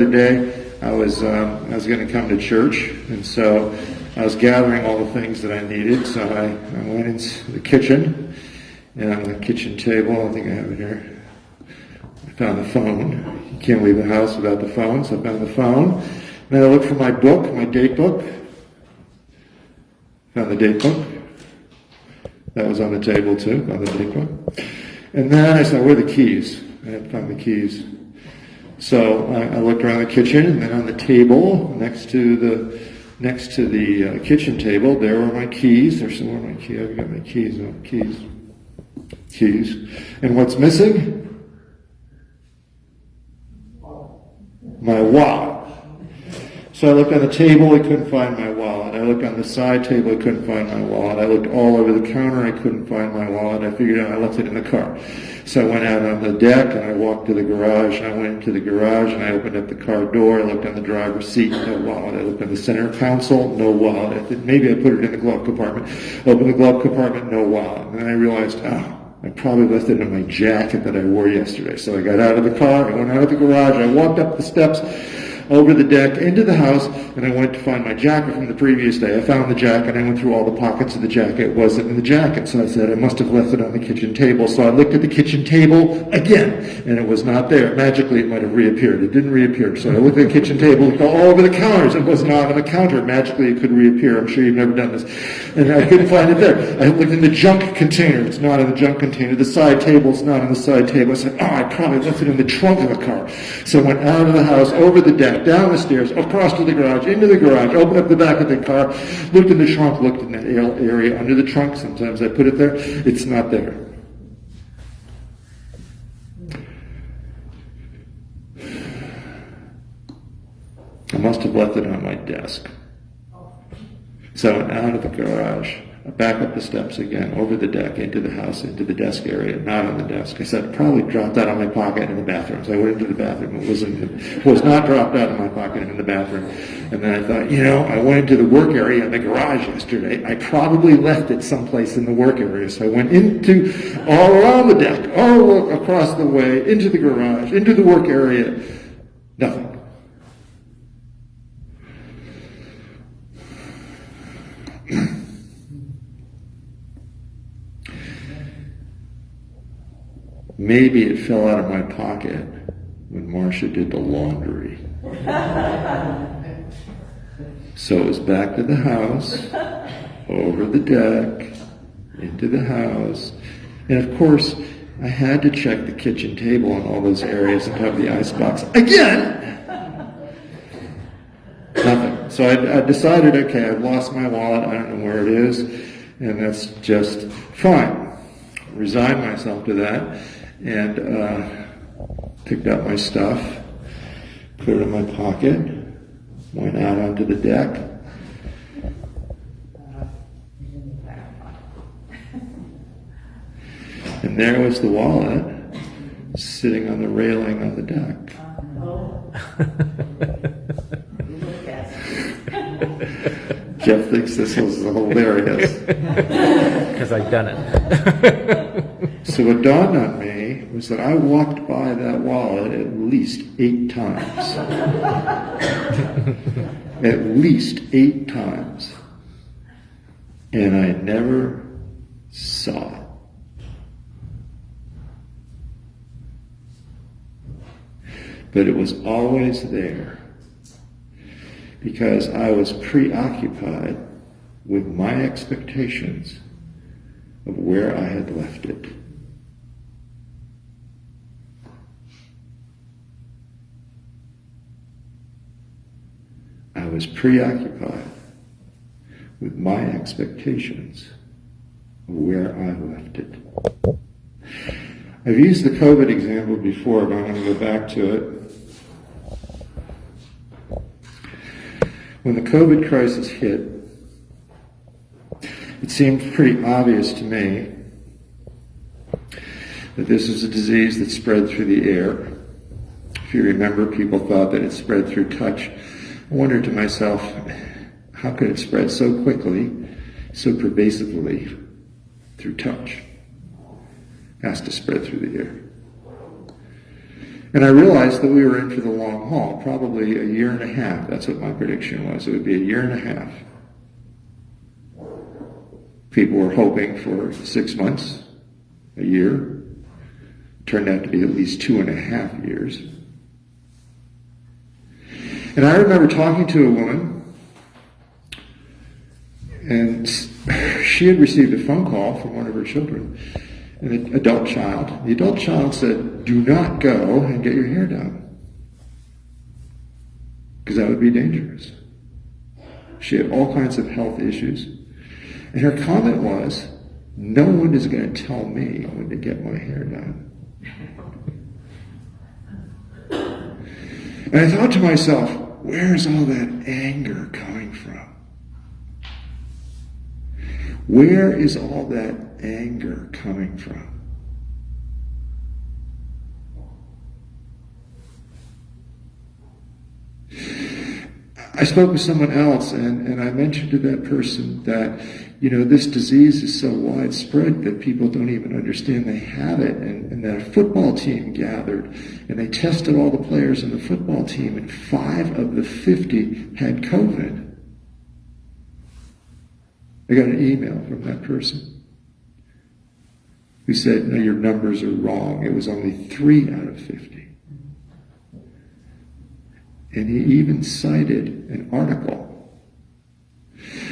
Today I was going to come to church, and so I was gathering all the things that I needed. So I went into the kitchen, and on the kitchen table, I think I have it here, I found the phone. You can't leave the house without the phone, so I found the phone. Then I looked for my book, my date book. Found the date book. That was on the table too, found the date book. And then I said, where are the keys? I had to find the keys. So I looked around the kitchen, and then on the table next to the kitchen table, there were my keys. There's some more of my keys. I've got my keys. No, keys. And what's missing? My wallet. So I looked on the table, I couldn't find my wallet. I looked on the side table, I couldn't find my wallet. I looked all over the counter, I couldn't find my wallet. I figured out I left it in the car. So I went out on the deck, and I walked to the garage, and I went into the garage, and I opened up the car door. I looked on the driver's seat, no wallet. I looked on the center console, no wallet. Maybe I put it in the glove compartment. Opened the glove compartment, no wallet. And then I realized, I probably left it in my jacket that I wore yesterday. So I got out of the car, I went out of the garage, I walked up the steps, over the deck, into the house, and I went to find my jacket from the previous day. I found the jacket, I went through all the pockets of the jacket. It wasn't in the jacket, so I said, I must have left it on the kitchen table. So I looked at the kitchen table again, and it was not there. Magically, it might have reappeared. It didn't reappear. So I looked at the kitchen table, looked all over the counters. It was not on the counter. Magically, it could reappear. I'm sure you've never done this. And I couldn't find it there. I looked in the junk container. It's not in the junk container. The side table is not in the side table. I said, I probably left it in the trunk of the car. So I went out of the house, over the deck, down the stairs, across to the garage, into the garage, opened up the back of the car, looked in the trunk, looked in that area under the trunk. Sometimes I put it there. It's not there. I must have left it on my desk. So I went out of the garage, back up the steps again, over the deck, into the house, into the desk area, not on the desk. I said, probably dropped out of my pocket in the bathroom. So I went into the bathroom. It was not dropped out of my pocket in the bathroom. And then I thought, I went into the work area in the garage yesterday. I probably left it someplace in the work area. So I went all around the deck, all across the way, into the garage, into the work area. Nothing. Maybe it fell out of my pocket when Marcia did the laundry. So it was back to the house, over the deck, into the house. And of course, I had to check the kitchen table and all those areas and have the icebox again. Nothing. So I decided, okay, I've lost my wallet. I don't know where it is. And that's just fine. Resigned myself to that. And picked up my stuff, put it in my pocket, went out onto the deck. And there was the wallet sitting on the railing on the deck. Jeff thinks this was hilarious. Because I've done it. So what dawned on me was that I walked by that wallet at least 8 times. At least 8 times. And I never saw it. But it was always there. Because I was preoccupied with my expectations of where I had left it. I was preoccupied with my expectations of where I left it. I've used the COVID example before, but I'm going to go back to it. When the COVID crisis hit, it seemed pretty obvious to me that this was a disease that spread through the air. If you remember, people thought that it spread through touch. I wondered to myself, how could it spread so quickly, so pervasively through touch? It has to spread through the air. And I realized that we were in for the long haul, probably a year and a half. That's what my prediction was. It would be a year and a half. People were hoping for 6 months, a year. Turned out to be at least 2.5 years. And I remember talking to a woman, and she had received a phone call from one of her children, an adult child. The adult child said, "Do not go and get your hair done, because that would be dangerous." She had all kinds of health issues. And her comment was, "No one is going to tell me when to get my hair done." And I thought to myself, where's all that anger coming from? Where is all that anger coming from? I spoke with someone else, and I mentioned to that person that, this disease is so widespread that people don't even understand they have it, and that a football team gathered, and they tested all the players in the football team, and 5 of the 50 had COVID. I got an email from that person who said, "No, your numbers are wrong. It was only 3 out of 50. And he even cited an article.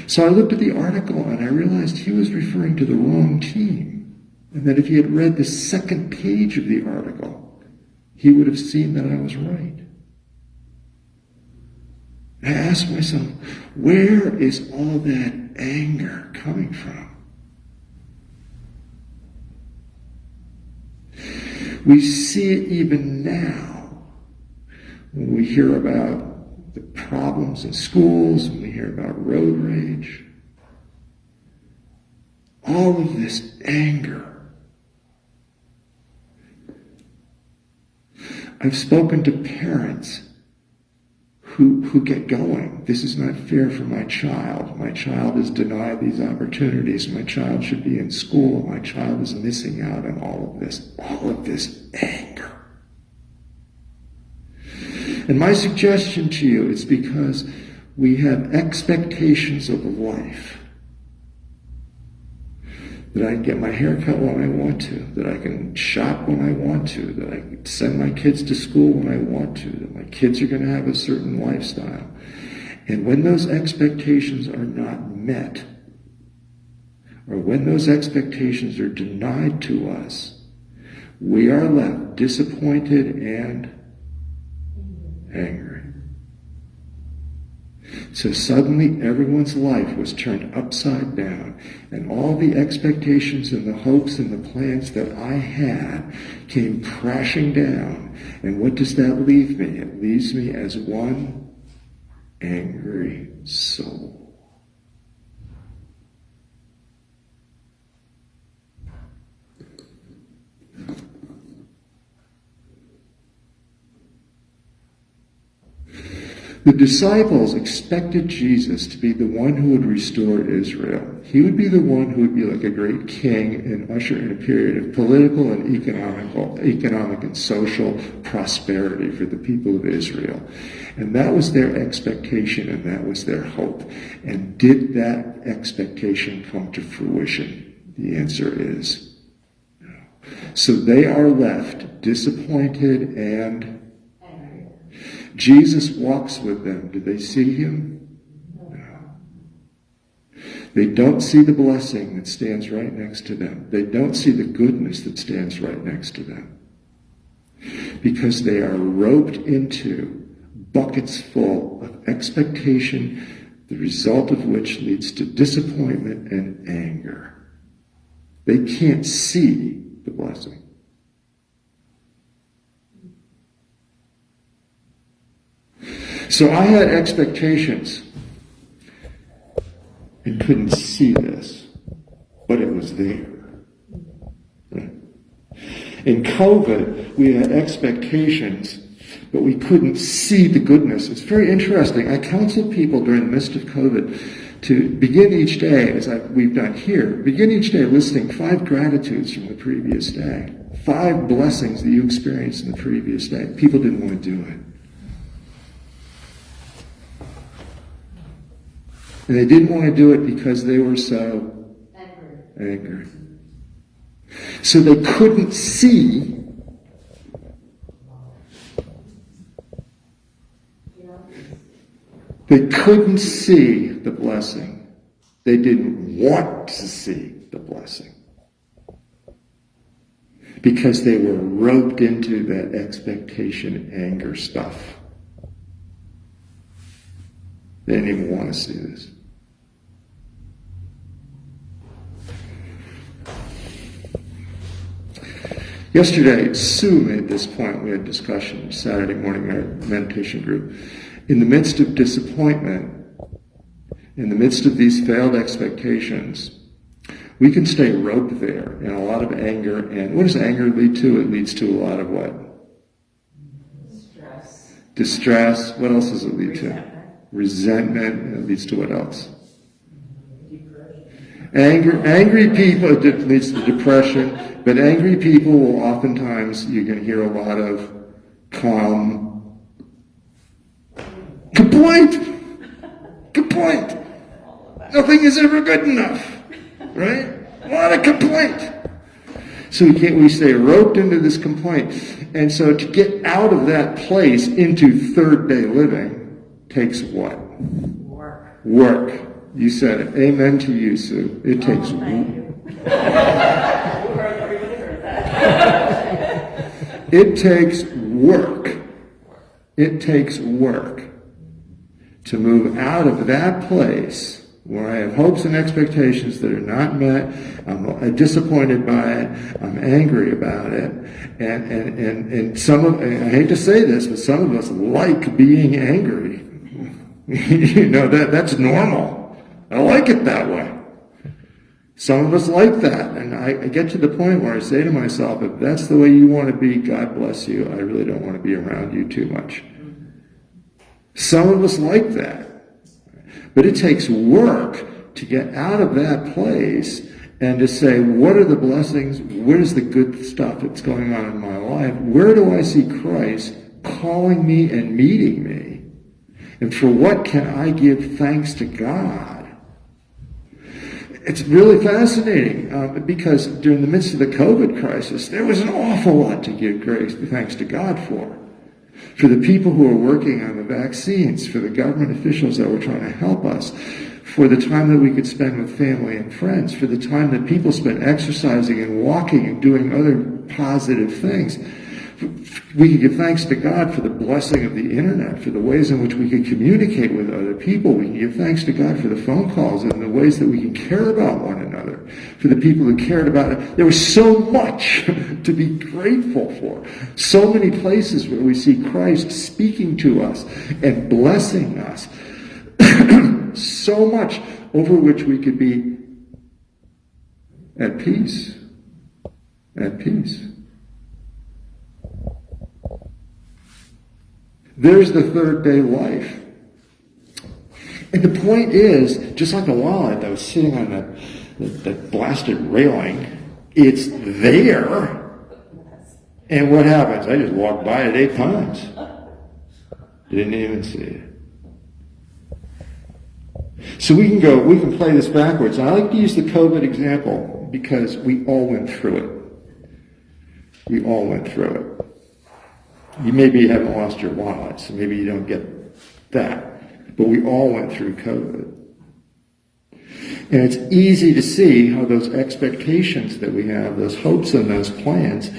So I looked at the article and I realized he was referring to the wrong team. And that if he had read the second page of the article, he would have seen that I was right. I asked myself, where is all that anger coming from? We see it even now. When we hear about the problems in schools, when we hear about road rage, all of this anger. I've spoken to parents who get going. This is not fair for my child. My child is denied these opportunities. My child should be in school. My child is missing out on all of this anger. And my suggestion to you is because we have expectations of life. That I can get my hair cut when I want to, that I can shop when I want to, that I can send my kids to school when I want to, that my kids are going to have a certain lifestyle. And when those expectations are not met, or when those expectations are denied to us, we are left disappointed and angry. So suddenly everyone's life was turned upside down, and all the expectations and the hopes and the plans that I had came crashing down. And what does that leave me? It leaves me as one angry soul. The disciples expected Jesus to be the one who would restore Israel. He would be the one who would be like a great king and usher in a period of political and economic and social prosperity for the people of Israel. And that was their expectation, and that was their hope. And did that expectation come to fruition? The answer is no. So they are left disappointed and Jesus walks with them. Do they see him? No. They don't see the blessing that stands right next to them. They don't see the goodness that stands right next to them. Because they are roped into buckets full of expectation, the result of which leads to disappointment and anger. They can't see the blessing. So I had expectations and couldn't see this, but it was there. In COVID, we had expectations, but we couldn't see the goodness. It's very interesting. I counsel people during the midst of COVID to begin each day, as we've done here, begin each day listing 5 gratitudes from the previous day. 5 blessings that you experienced in the previous day. People didn't want to do it. And they didn't want to do it because they were so angry. So they couldn't see the blessing. They didn't want to see the blessing. Because they were roped into that expectation, anger stuff. They didn't even want to see this. Yesterday, Sue made this point. We had discussion Saturday morning in our meditation group. In the midst of disappointment, in the midst of these failed expectations, we can stay roped there in a lot of anger. And what does anger lead to? It leads to a lot of what? Distress. What else does it lead to? Resentment. And it leads to what else? Angry people, it leads to depression. But angry people will oftentimes, you can hear a lot of complaint. Nothing is ever good enough. Right? A lot of complaint. So we stay roped into this complaint. And so to get out of that place into third day living takes what? Work. You said it. Amen to you, Sue. It takes work. It takes work. It takes work to move out of that place where I have hopes and expectations that are not met. I'm disappointed by it. I'm angry about it. And I hate to say this, but some of us like being angry. That's normal. I like it that way. Some of us like that. And I get to the point where I say to myself, if that's the way you want to be, God bless you. I really don't want to be around you too much. Some of us like that. But it takes work to get out of that place and to say, what are the blessings? Where's the good stuff that's going on in my life? Where do I see Christ calling me and meeting me? And for what can I give thanks to God? It's really fascinating because during the midst of the COVID crisis, there was an awful lot to give thanks to God for. For the people who are working on the vaccines, for the government officials that were trying to help us, for the time that we could spend with family and friends, for the time that people spent exercising and walking and doing other positive things. We can give thanks to God for the blessing of the internet, for the ways in which we can communicate with other people. We can give thanks to God for the phone calls and the ways that we can care about one another, for the people who cared about it. There was so much to be grateful for. So many places where we see Christ speaking to us and blessing us. So much over which we could be at peace. At peace. There's the third day life. And the point is, just like a while I was sitting on that blasted railing, it's there. And what happens? I just walked by it 8 times. Didn't even see it. So we can play this backwards. And I like to use the COVID example because we all went through it. We all went through it. You maybe haven't lost your wallet, so maybe you don't get that. But we all went through COVID. And it's easy to see how those expectations that we have, those hopes and those plans,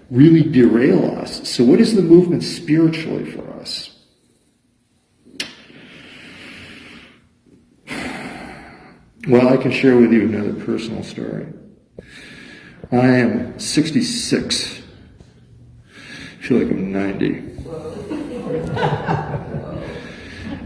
really derail us. So what is the movement spiritually for us? Well, I can share with you another personal story. I am 66. I feel like I'm 90.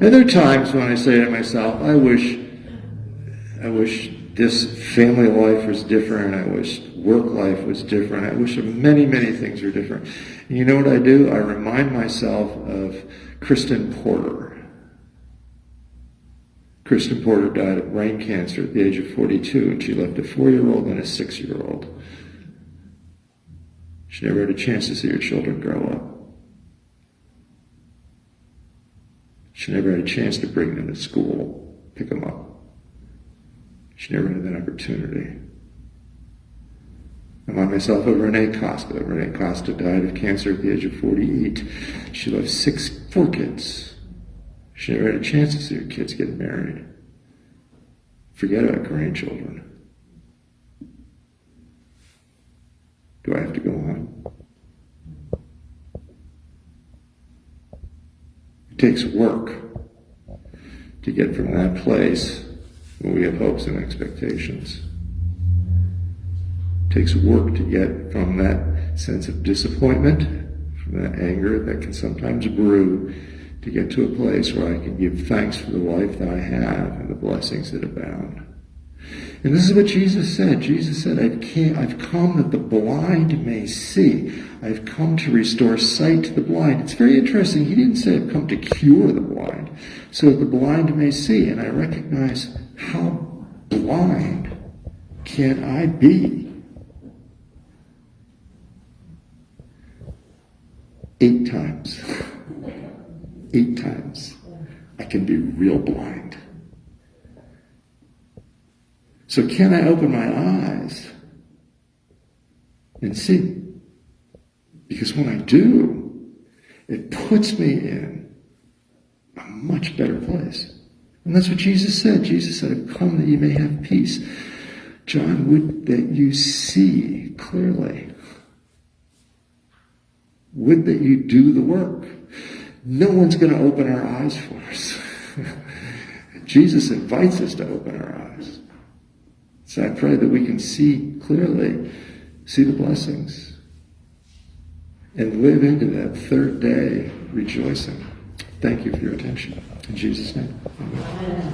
And there are times when I say to myself, I wish this family life was different. I wish work life was different. I wish many, many things were different. And you know what I do? I remind myself of Kristen Porter. Kristen Porter died of brain cancer at the age of 42, and she left a 4-year-old and a 6-year-old. She never had a chance to see her children grow up. She never had a chance to bring them to school, pick them up. She never had that opportunity. I find myself at Renee Costa. Renee Costa died of cancer at the age of 48. She left 4 kids. She never had a chance to see her kids get married. Forget about grandchildren. Do I have to go on? It takes work to get from that place when we have hopes and expectations. It takes work to get from that sense of disappointment, from that anger that can sometimes brew, to get to a place where I can give thanks for the life that I have and the blessings that abound. And this is what Jesus said. Jesus said, I've come that the blind may see. I've come to restore sight to the blind. It's very interesting. He didn't say I've come to cure the blind, so that the blind may see. And I recognize, how blind can I be? 8 times. 8 times. I can be real blind. So can I open my eyes and see? Because when I do, it puts me in a much better place. And that's what Jesus said. Jesus said, I've come that you may have peace. John, would that you see clearly. Would that you do the work. No one's going to open our eyes for us. Jesus invites us to open our eyes. So I pray that we can see clearly, see the blessings, and live into that third day rejoicing. Thank you for your attention. In Jesus' name, amen.